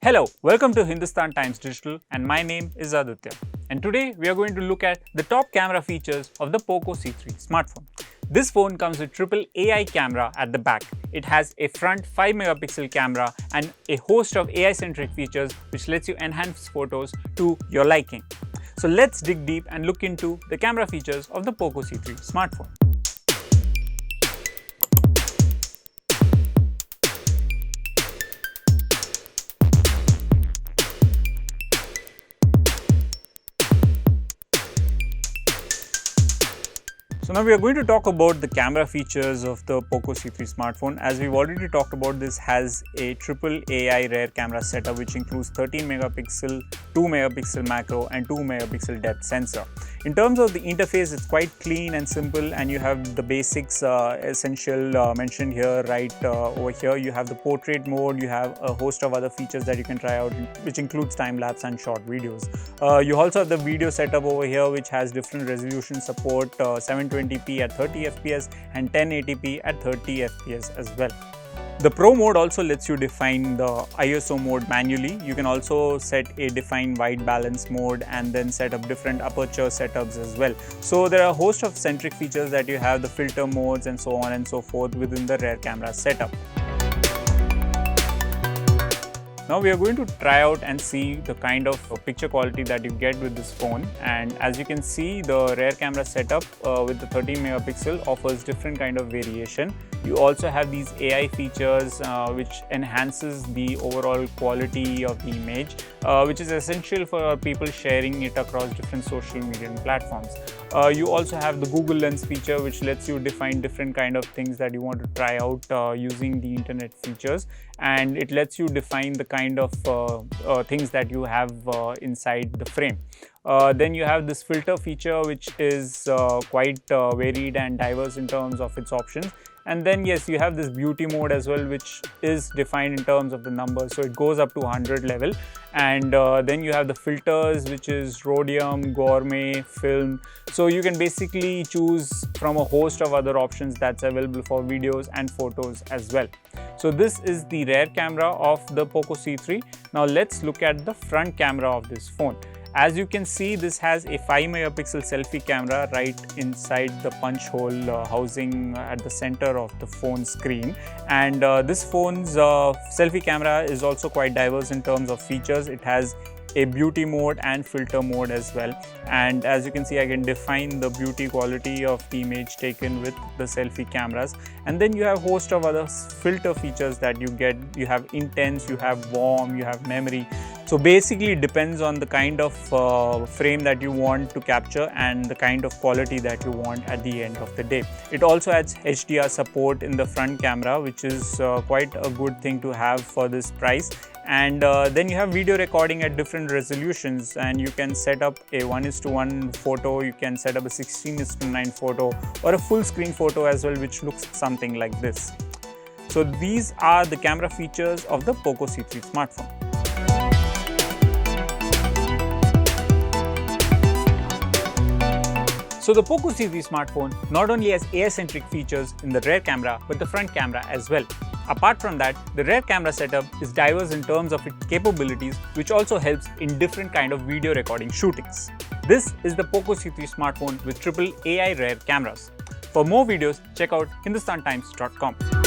Hello, welcome to Hindustan Times Digital and my name is Aditya. And today we are going to look at the top camera features of the Poco C3 smartphone. This phone comes with triple AI camera at the back. It has a front 5 megapixel camera and a host of AI-centric features which lets you enhance photos to your liking. So let's dig deep and look into the camera features of the Poco C3 smartphone. So now we are going to talk about the camera features of the Poco C3 smartphone. As we've already talked about, this has a triple AI rear camera setup which includes 13 megapixel, 2 megapixel macro and 2 megapixel depth sensor. In terms of the interface, it's quite clean and simple, and you have the basics essential mentioned here over here. You have the portrait mode, you have a host of other features that you can try out, which includes time-lapse and short videos. You also have the video setup over here, which has different resolution support, 720p at 30 fps and 1080p at 30 fps as well. The Pro mode also lets you define the ISO mode manually. You can also set a define white balance mode and then set up different aperture setups as well. So there are a host of centric features that you have, the filter modes and so on and so forth within the rear camera setup. Now we are going to try out and see the kind of picture quality that you get with this phone, and as you can see, the rear camera setup with the 13 megapixel offers different kind of variation. You also have these AI features which enhances the overall quality of the image, which is essential for people sharing it across different social media platforms. You also have the Google Lens feature, which lets you define different kind of things that you want to try out using the internet features, and it lets you define the kind of things that you have inside the frame. Then you have this filter feature, which is quite varied and diverse in terms of its options. And then yes, you have this beauty mode as well, which is defined in terms of the numbers, so it goes up to 100 level. And then you have the filters, which is rhodium, gourmet, film. So you can basically choose from a host of other options that's available for videos and photos as well. So this is the rear camera of the Poco C3. Now let's look at the front camera of this phone. As you can see, this has a 5 megapixel selfie camera right inside the punch hole housing at the center of the phone screen. And this phone's selfie camera is also quite diverse in terms of features. It has a beauty mode and filter mode as well, and as you can see, I can define the beauty quality of the image taken with the selfie cameras. And then you have a host of other filter features that you get. You have intense, you have warm, you have memory. So basically it depends on the kind of frame that you want to capture and the kind of quality that you want at the end of the day. It also adds HDR support in the front camera, which is quite a good thing to have for this price. And then you have video recording at different resolutions, and you can set up a 1:1 photo, you can set up a 16:9 photo or a full screen photo as well, which looks something like this. So these are the camera features of the Poco C3 smartphone. So the Poco C3 smartphone not only has AI-centric features in the rear camera, but the front camera as well. Apart from that, the rear camera setup is diverse in terms of its capabilities, which also helps in different kind of video recording shootings. This is the Poco C3 smartphone with triple AI rear cameras. For more videos, check out hindustantimes.com.